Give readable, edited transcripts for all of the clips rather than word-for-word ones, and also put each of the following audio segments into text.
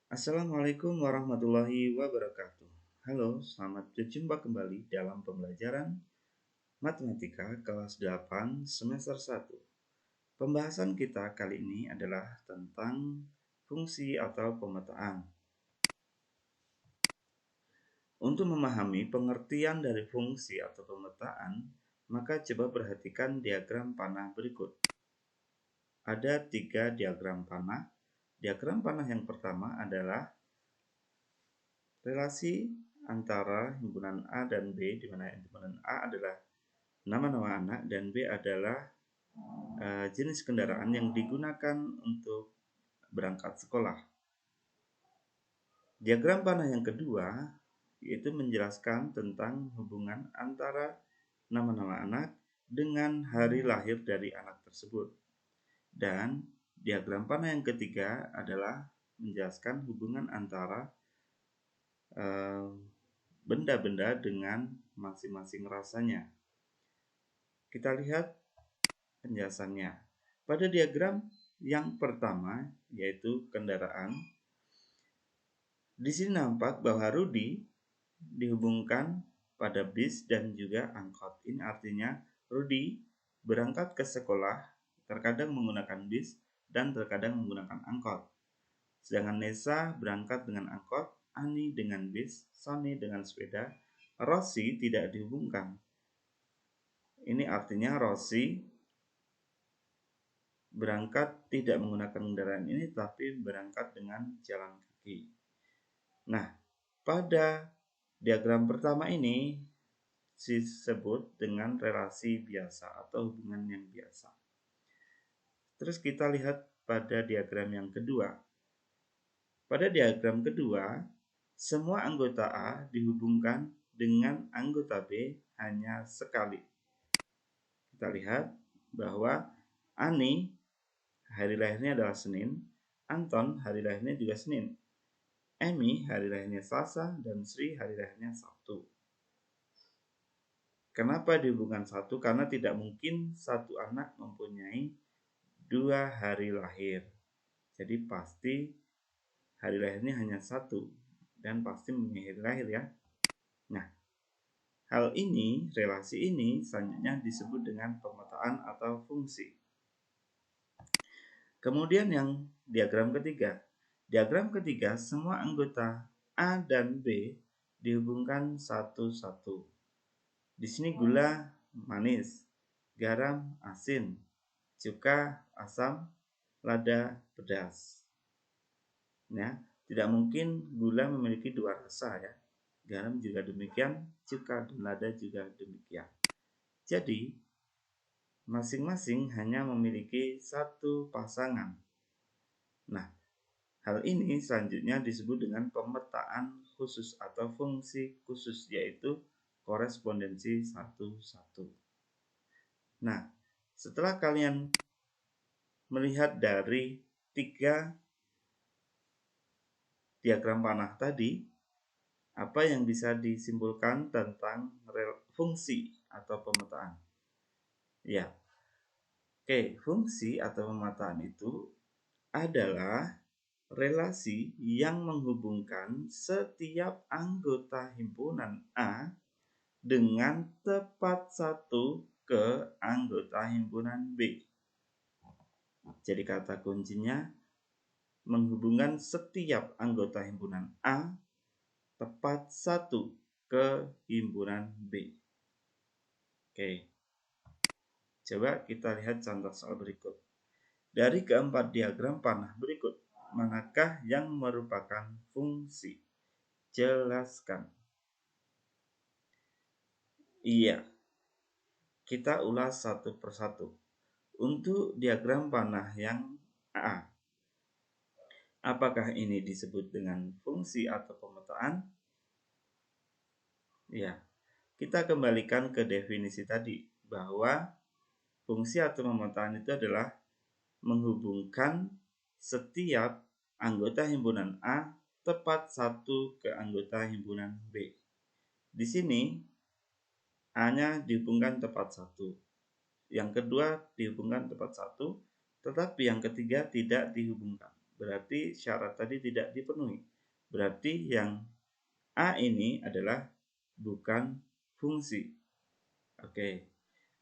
Assalamualaikum warahmatullahi wabarakatuh. Halo, selamat berjumpa kembali dalam pembelajaran Matematika kelas 8 semester 1. Pembahasan kita kali ini adalah tentang fungsi atau pemetaan. Untuk memahami pengertian dari fungsi atau pemetaan, maka coba perhatikan diagram panah berikut. Ada 3 diagram panah. Diagram panah yang pertama adalah relasi antara himpunan A dan B, di mana himpunan A adalah nama-nama anak dan B adalah jenis kendaraan yang digunakan untuk berangkat sekolah. Diagram panah yang kedua yaitu menjelaskan tentang hubungan antara nama-nama anak dengan hari lahir dari anak tersebut. Dan diagram panah yang ketiga adalah menjelaskan hubungan antara benda-benda dengan masing-masing rasanya. Kita lihat penjelasannya. Pada diagram yang pertama, yaitu kendaraan, di sini nampak bahwa Rudi dihubungkan pada bis dan juga angkot. Ini artinya Rudi berangkat ke sekolah terkadang menggunakan bis dan terkadang menggunakan angkot. Sedangkan Nesa berangkat dengan angkot, Ani dengan bis, Sony dengan sepeda, Rossi tidak dihubungkan. Ini artinya Rossi berangkat tidak menggunakan kendaraan ini, tapi berangkat dengan jalan kaki. Nah, pada diagram pertama ini disebut dengan relasi biasa atau hubungan yang biasa. Terus kita lihat pada diagram yang kedua. Pada diagram kedua, semua anggota A dihubungkan dengan anggota B hanya sekali. Kita lihat bahwa Ani hari lahirnya adalah Senin, Anton hari lahirnya juga Senin, Emi hari lahirnya Selasa, dan Sri hari lahirnya Sabtu. Kenapa dihubungkan satu? Karena tidak mungkin satu anak mempunyai 2 hari lahir. Jadi pasti hari lahirnya hanya satu dan pasti mempunyai hari lahir ya. Nah, hal ini, relasi ini selanjutnya disebut dengan pemetaan atau fungsi. Kemudian yang diagram ketiga. Diagram ketiga, semua anggota A dan B dihubungkan satu-satu. Di sini gula manis, garam asin, cuka asam, lada pedas. Ya, tidak mungkin gula memiliki 2 rasa ya. Garam juga demikian, cuka dan lada juga demikian. Jadi masing-masing hanya memiliki satu pasangan. Nah, hal ini selanjutnya disebut dengan pemetaan khusus atau fungsi khusus, yaitu korespondensi 1-1. Nah, setelah kalian melihat dari 3 diagram panah tadi, apa yang bisa disimpulkan tentang fungsi atau pemetaan? Ya, oke, fungsi atau pemetaan itu adalah relasi yang menghubungkan setiap anggota himpunan A dengan tepat satu ke anggota himpunan B. Jadi kata kuncinya menghubungkan setiap anggota himpunan A tepat satu ke himpunan B. Oke. Coba kita lihat contoh soal berikut. Dari keempat diagram panah berikut, manakah yang merupakan fungsi? Jelaskan. Iya. Kita ulas satu persatu. Untuk diagram panah yang A, apakah ini disebut dengan fungsi atau pemetaan? Ya, kita kembalikan ke definisi tadi, bahwa fungsi atau pemetaan itu adalah menghubungkan setiap anggota himpunan A tepat satu ke anggota himpunan B. Di sini A-nya dihubungkan tepat satu, yang kedua dihubungkan tepat satu, tetapi yang ketiga tidak dihubungkan. berarti syarat tadi tidak dipenuhi. Berarti yang A ini adalah bukan fungsi. Oke.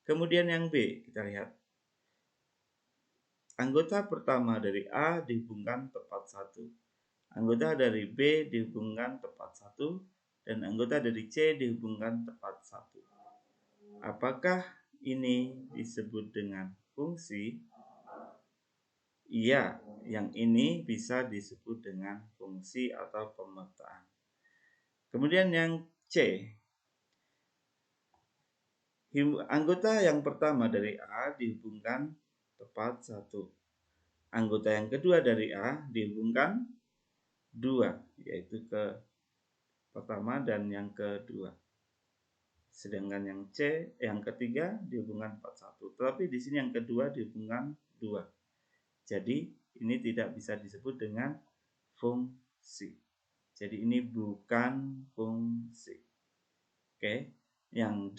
Kemudian yang B, kita lihat. Anggota pertama dari A dihubungkan tepat 1. Anggota dari B dihubungkan tepat 1. Dan anggota dari C dihubungkan tepat 1. Apakah ini disebut dengan fungsi? Iya, yang ini bisa disebut dengan fungsi atau pemetaan. Kemudian yang C. Anggota yang pertama dari A dihubungkan tepat 1. Anggota yang kedua dari A dihubungkan 2, yaitu ke pertama dan yang kedua. Sedangkan yang C, yang ketiga dihubungkan 41. Tetapi di sini yang kedua dihubungkan 2. Jadi ini tidak bisa disebut dengan fungsi. Jadi ini bukan fungsi. Oke. Yang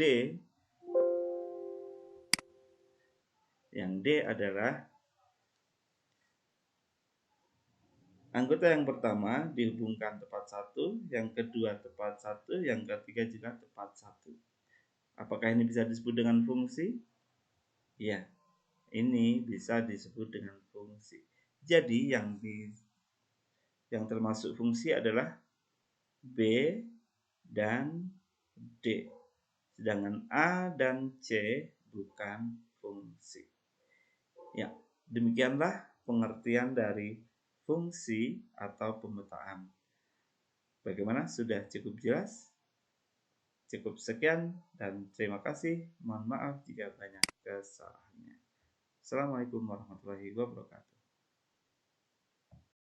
D adalah anggota yang pertama dihubungkan tepat 1, yang kedua tepat 1, yang ketiga juga tepat 1. Apakah ini bisa disebut dengan fungsi? Ya, ini bisa disebut dengan fungsi. Jadi yang termasuk fungsi adalah B dan D. Sedangkan A dan C bukan fungsi. Ya, demikianlah pengertian dari fungsi atau pemetaan. Bagaimana? Sudah cukup jelas? Cukup sekian dan terima kasih. Mohon maaf jika banyak kesalahannya. Assalamualaikum warahmatullahi wabarakatuh.